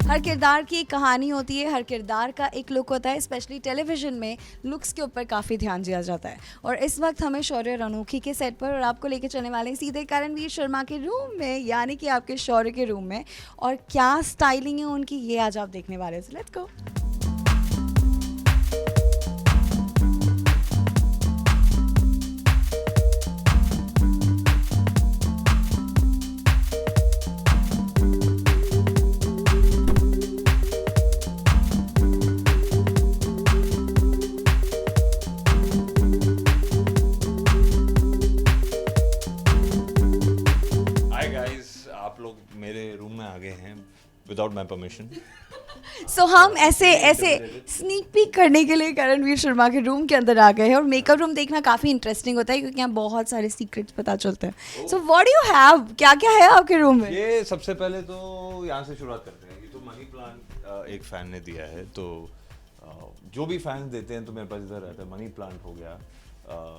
हर किरदार की एक कहानी होती है, हर किरदार का एक लुक होता है। स्पेशली टेलीविज़न में लुक्स के ऊपर काफ़ी ध्यान दिया जाता है। और इस वक्त हमें शौर्य और अनोखी के सेट पर और आपको लेके चलने वाले हैं सीधे करणवीर शर्मा के रूम में, यानी कि आपके शौर्य के रूम में। और क्या स्टाइलिंग है उनकी, ये आज आप देखने वाले हैं। Let's go. आप लोग मेरे रूम में आ गए हैं विदाउट माई परमिशन। सो हम ऐसे स्नीक पीक करने के लिए करणवीर शर्मा के रूम के अंदर आ गए हैं। और मेकअप रूम देखना काफ़ी इंटरेस्टिंग होता है क्योंकि यहाँ बहुत सारे सीक्रेट्स पता चलते हैं। So what do you have, क्या क्या है आपके रूम में? ये सबसे पहले तो यहाँ से शुरुआत करते हैं। ये तो मनी प्लांट एक फ़ैन ने दिया है, तो जो भी फैंस देते हैं तो मेरे पास इधर रहता है। मनी प्लांट हो गया,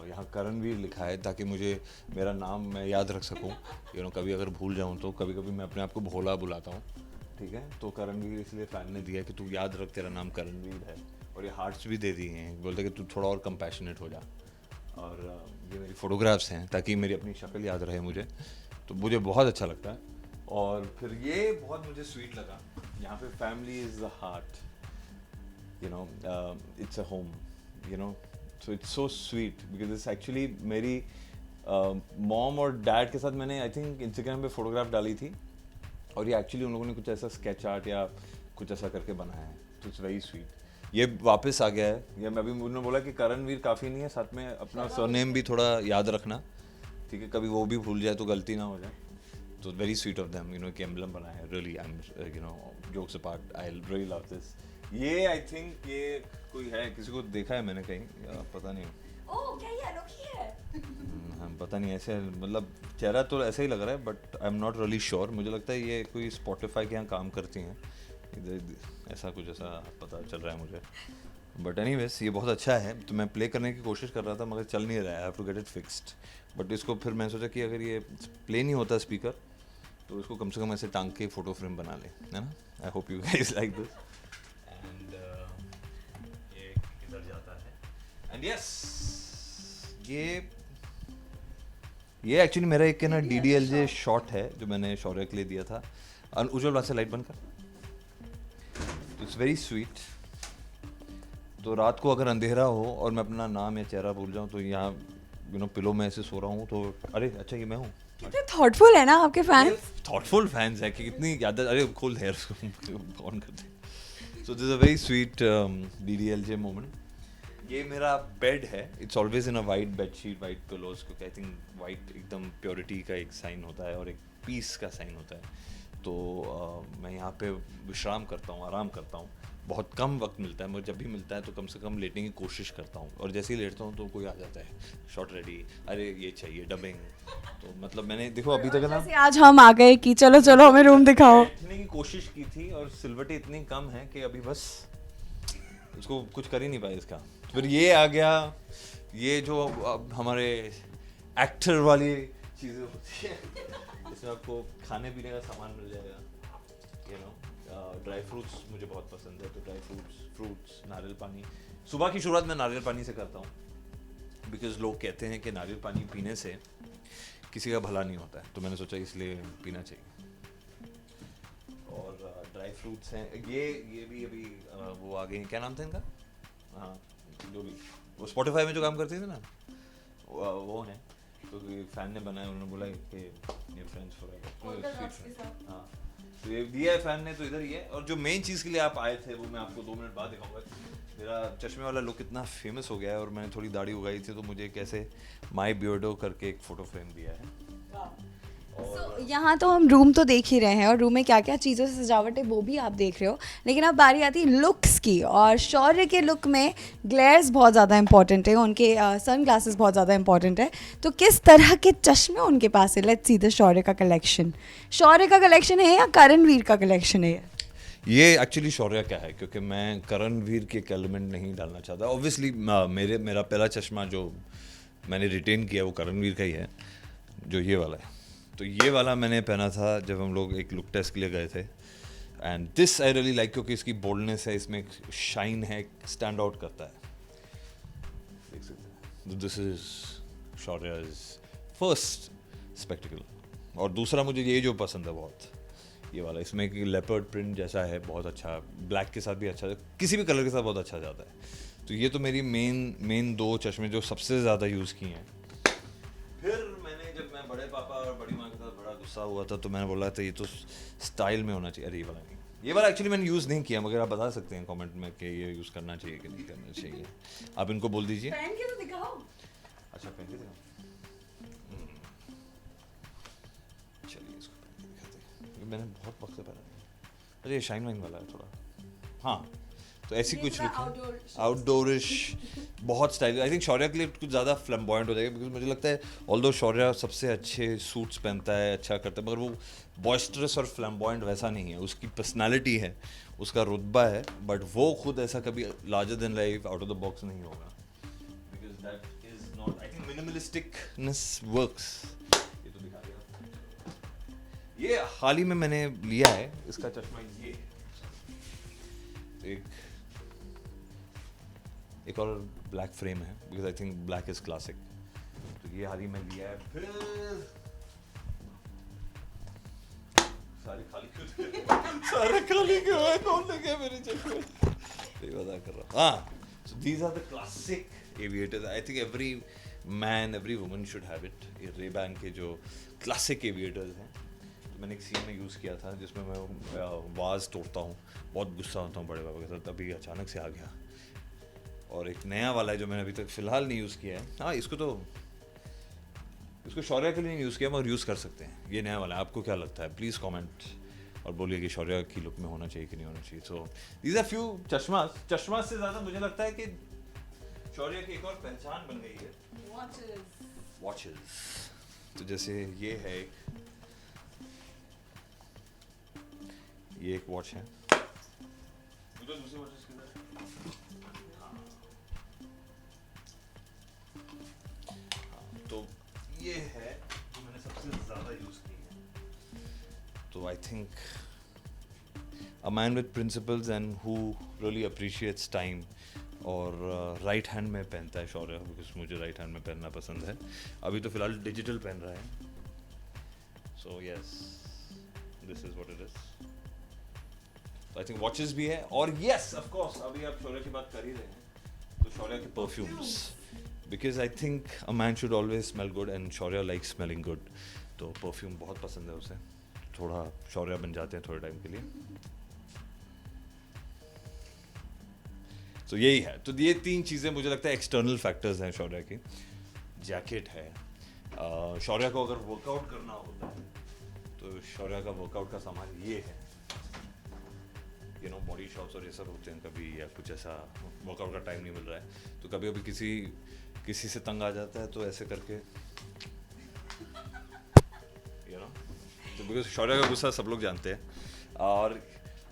यहाँ करणवीर लिखा है ताकि मुझे मेरा नाम मैं याद रख सकूँ। कभी अगर भूल जाऊँ तो कभी कभी मैं अपने आप को भोला बुलाता हूँ, ठीक है। तो करणवीर इसलिए फ़ैन ने दिया कि तू याद रख, तेरा नाम करणवीर है। और ये हार्ट्स भी दे दिए हैं, बोलते कि तू थोड़ा और कंपैशनेट हो जा। और ये मेरी फ़ोटोग्राफ्स हैं ताकि मेरी अपनी शक्ल याद रहे मुझे, तो मुझे बहुत अच्छा लगता है। और फिर ये बहुत मुझे स्वीट लगा, यहाँ पे family is the heart, it's a home, so it's so sweet because it's actually मेरी मॉम और डैड के साथ मैंने आई थिंक इंस्टाग्राम पे फोटोग्राफ डाली थी, और ये एक्चुअली उन लोगों ने कुछ ऐसा स्केच आर्ट या कुछ ऐसा करके बनाया है, तो इट्स वेरी स्वीट। ये वापस आ गया है। ये मैं अभी उन्होंने बोला कि करणवीर काफ़ी नहीं है, साथ में अपना सरनेम भी थोड़ा याद रखना, ठीक है, कभी वो भी भूल जाए तो गलती ना हो जाए। तो वेरी स्वीट ऑफ देम, कि एम्बलम बनाया है। Really I am jokes apart, I really love this. ये आई थिंक ये कोई है, किसी को देखा है मैंने कहीं, पता नहीं। ओह, क्या ये अनोखी है? हाँ, पता नहीं, ऐसे मतलब चेहरा तो ऐसा ही लग रहा है, but I am not really sure. मुझे लगता है ये कोई स्पॉटिफाई के यहाँ काम करती हैं, इधर ऐसा कुछ ऐसा पता चल रहा है मुझे। बट एनीवेज ये बहुत अच्छा है, तो मैं प्ले करने की कोशिश कर रहा था मगर चल नहीं रहा है। I have to get it fixed. But इसको फिर मैं सोचा कि अगर ये प्ले नहीं होता स्पीकर तो इसको कम से कम ऐसे टांग के फ़ोटो फ्रेम बना ले, है ना। I hope you guys like this. And ये इधर जाता है। एंड यस, ये एक्चुअली मेरा एक ना DDLJ शॉट है जो मैंने शौर्य के लिए दिया था। उज्जवल वहाँ से लाइट बंद कर। It's very sweet. तो रात को अगर अंधेरा हो और मैं अपना नाम या चेहरा भूल जाऊँ तो यहाँ पिलो में ऐसे सो रहा हूँ तो अरे अच्छा ये मैं हूँ। कितने थॉटफुल है ना आपके फैंस। थॉटफुल फैंस है कि कितनी याद, अरे खोल हेयर उसको ऑन कर दे। So this is a very sweet DDLJ moment. ये मेरा बेड है, it's always in a white bedsheet, white pillows, क्योंकि आई थिंक वाइट एकदम प्योरिटी का एक साइन होता है और एक पीस का साइन होता है। तो मैं यहाँ पे विश्राम करता हूँ, आराम करता हूँ। बहुत कम वक्त मिलता है, मुझे जब भी मिलता है तो कम से कम लेटने की कोशिश करता हूँ। और जैसे ही लेटता हूँ तो कोई आ जाता है, शॉट रेडी, अरे ये चाहिए डबिंग। तो मतलब मैंने देखो अभी तक ना, आज हम आ गए कि चलो चलो हमें रूम दिखाओ। बैठने की कोशिश की थी और सिलवटें इतनी कम है कि अभी बस उसको कुछ कर ही नहीं पाए इसका। फिर ये आ गया, ये जो अब हमारे एक्टर वाली चीज़ें होती है, इसमें आपको खाने पीने का सामान मिल जाएगा। ड्राई फ्रूट्स मुझे बहुत पसंद है, तो ड्राई फ्रूट्स, नारियल पानी। सुबह की शुरुआत मैं नारियल पानी से करता हूँ बिकॉज लोग कहते हैं कि नारियल पानी पीने से किसी का भला नहीं होता है, तो मैंने सोचा इसलिए पीना चाहिए। और ड्राई फ्रूट्स हैं, ये भी अभी वो आ गए हैं, क्या नाम था इनका, हाँ जो भी वो स्पॉटिफाई में जो काम करते थे ना, वो हैं। तो ये फैन ने बनाया, उन्होंने बोला कि ये फ्रेंड्स फॉरएवर, हाँ तो ये दिया है फैन ने, तो इधर ही है। और जो मेन चीज़ के लिए आप आए थे वो मैं आपको 2 मिनट बाद दिखाऊंगा। मेरा चश्मे वाला लुक इतना फेमस हो गया है और मैंने थोड़ी दाढ़ी उगाई थी, तो मुझे कैसे माई बियर्डो करके एक फ़ोटो फ्रेम दिया है। यहाँ तो हम रूम तो देख ही रहे हैं और रूम में क्या क्या चीज़ों से सजावट है वो भी आप देख रहे हो, लेकिन अब बारी आती है लुक्स की। और शौर्य के लुक में ग्लेयर्स बहुत ज़्यादा इंपॉर्टेंट है, उनके सन ग्लासेस बहुत ज़्यादा इंपॉर्टेंट है। तो किस तरह के चश्मे उनके पास है? लेट्स सी द शौर्य का कलेक्शन। शौर्य का कलेक्शन है या करणवीर का कलेक्शन है? ये एक्चुअली शौर्य क्या है, क्योंकि मैं करणवीर के एक एलिमेंट नहीं डालना चाहता। ऑब्वियसली मेरा पहला चश्मा जो मैंने रिटेन किया वो करणवीर का ही है, जो ये वाला है। तो ये वाला मैंने पहना था जब हम लोग एक लुक टेस्ट के लिए गए थे and this I really like क्योंकि इसकी बोल्डनेस है, इसमें शाइन है, स्टैंड आउट करता है. देख सकते हैं. This is Shaurya's first spectacle. और दूसरा मुझे ये जो पसंद है बहुत, ये वाला, इसमें कि लेपर्ड प्रिंट जैसा है, बहुत अच्छा, ब्लैक के साथ भी अच्छा, किसी भी कलर के साथ बहुत अच्छा जाता है. तो ये तो मेरी मेन दो चश्मे जो सबसे ज़्यादा यूज़ किए हैं. फिर मैंने जब मैं बड़े पापा और बड़ी माँ के साथ बड़ा गुस्सा हुआ था तो मैंने बोला था ये तो स्टाइल में होना चाहिए. अरे ये वाला नहीं, ये वाला एक्चुअली मैंने यूज़ नहीं किया, मगर आप बता सकते हैं कमेंट में कि ये यूज़ करना चाहिए कि नहीं करना चाहिए. आप इनको बोल दीजिए. पहन के तो दिखाओ. अच्छा पहन के दिखाओ. चलिए इसको पहन के दिखाते हैं. मैंने बहुत वक्त से पहना नहीं. अरे ये शाइन वाइन वाला है थोड़ा. हाँ, तो ऐसी कुछ लुक है, आउटडोरिश, बहुत स्टाइल. आई थिंक शौर्या के लिए कुछ ज़्यादा फ्लैम्बॉयंट हो जाएगा, बिकॉज मुझे लगता है ऑल्दो शौर्या सबसे अच्छे सूट्स पहनता है, अच्छा करता है, मगर वो बॉयस्टरस और फ्लैम्बॉयंट वैसा नहीं है. उसकी पर्सनालिटी है, उसका रुतबा है, बट वो खुद ऐसा कभी larger than life, out of the box नहीं होगा. Because that is not, I think minimalisticness works. ये तो दिखा दिया. ये हाल ही में मैंने लिया है इसका चश्मा. ये एक और ब्लैक फ्रेम है, because I think black is classic. तो ये हाल ही में लिया है. फिर सारे खाली क्यों सारे खाली क्यों है? कौन लेके मेरे चश्मे? ये बता कर रहा हूँ. हाँ, so these are the classic aviators. I think every man, every woman should have it. ये रेबैन के जो क्लासिक एविएटर्स हैं, तो मैंने एक सीन में यूज़ किया था जिसमें मैं वाज तोड़ता हूँ, बहुत गुस्सा होता हूँ बड़े बाबा के साथ, तभी अचानक से आ गया. और एक नया वाला है जो मैंने अभी तक फ़िलहाल नहीं यूज़ किया है. हाँ, इसको शौर्या के लिए नहीं यूज़ किया, मगर यूज़ कर सकते हैं. ये नया वाला है. आपको क्या लगता है? प्लीज़ कमेंट और बोलिए कि शौर्या की लुक में होना चाहिए कि नहीं होना चाहिए. सो दीज आर फ्यू चश्मा से ज़्यादा मुझे लगता है कि शौर्या की एक और पहचान बन गई है, वॉचेस. तो जैसे ये है, ये एक वॉच है. दूसरी वॉचेस किधर है? तो ये है जो मैंने सबसे ज़्यादा यूज़ की है. तो I think a man with principles and who really appreciates time. और राइट हैंड में पहनता है शौर्य, बिकॉज मुझे राइट हैंड में पहनना पसंद है. अभी तो फ़िलहाल डिजिटल पहन रहा है. So yes, this is what it is. I think watches भी है. और यस ऑफ कोर्स, अभी आप शौर्य की बात कर ही रहे हैं, तो शौर्य के perfumes, because I think a man should always smell good and Shaurya like smelling good. तो परफ्यूम बहुत पसंद है उसे. थोड़ा शौर्य बन जाते हैं थोड़े टाइम के लिए. तो यही है. तो ये तीन चीज़ें मुझे लगता है एक्सटर्नल फैक्टर्स हैं शौर्य की. जैकेट है. शौर्य को अगर वर्कआउट करना होता है तो शौर्य का वर्कआउट का सामान ये है. बॉडी शॉप्स और ये सब होते हैं कभी, या कुछ ऐसा वर्कआउट का टाइम नहीं मिल रहा है तो कभी अभी किसी से तंग आ जाता है तो ऐसे करके तो बिकॉज शौर्य का गुस्सा सब लोग जानते हैं. और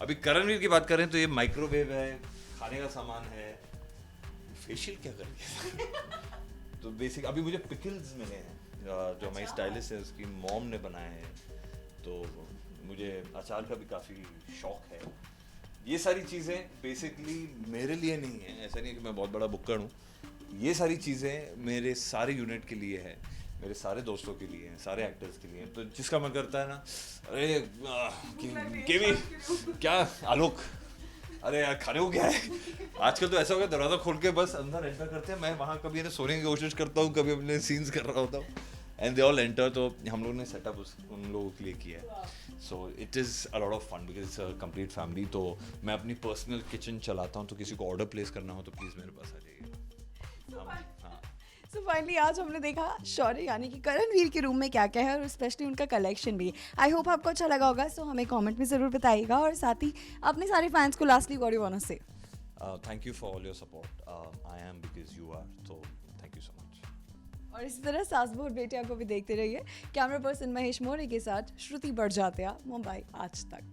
अभी करणवीर की बात करें तो ये माइक्रोवेव है, खाने का सामान है. फेशियल क्या करेंगे? तो बेसिक अभी मुझे पिकल्स मिले हैं जो हमारी स्टाइलिस्ट है उसकी मॉम ने बनाए हैं. तो मुझे अचार का भी काफ़ी शौक है. ये सारी चीज़ें बेसिकली मेरे लिए नहीं है. ऐसा नहीं है कि मैं बहुत बड़ा बुक्कड़ हूँ. ये सारी चीज़ें मेरे सारे यूनिट के लिए है, मेरे सारे दोस्तों के लिए हैं, सारे एक्टर्स के लिए. तो जिसका मन करता है ना, अरे केवी क्या आलोक, अरे यार खाने को क्या है. आजकल तो ऐसा हो गया दरवाज़ा खोल के बस अंदर एंटर करते हैं. मैं वहाँ कभी सोने की कोशिश करता हूँ, कभी अपने सीन्स कर रहा होता हूँ, एंड दे ऑल एंटर. तो हम लोगों ने सेटअप उन लोगों के लिए किया है. So it is a lot of fun because it's a complete family. तो मैं अपनी पर्सनल किचन चलाता हूँ, तो किसी को ऑर्डर प्लेस करना हो तो प्लीज़ मेरे पास आ जाइए. सो फाइनली आज हमने देखा शौर्य यानी कि करणवीर के रूम में क्या क्या है और स्पेशली उनका कलेक्शन भी. आई होप आपको अच्छा लगा होगा. सो हमें कमेंट में ज़रूर बताइएगा और साथ ही अपने सारे फैंस को lastly what you want to say. Thank you for all your support. I am because you are. तो थैंक यू सो मच. और इसी तरह सास बहू और बेटिया को भी देखते रहिए. कैमरा पर्सन महेश मोरे के साथ श्रुति बढ़ जाते मुंबई आज तक.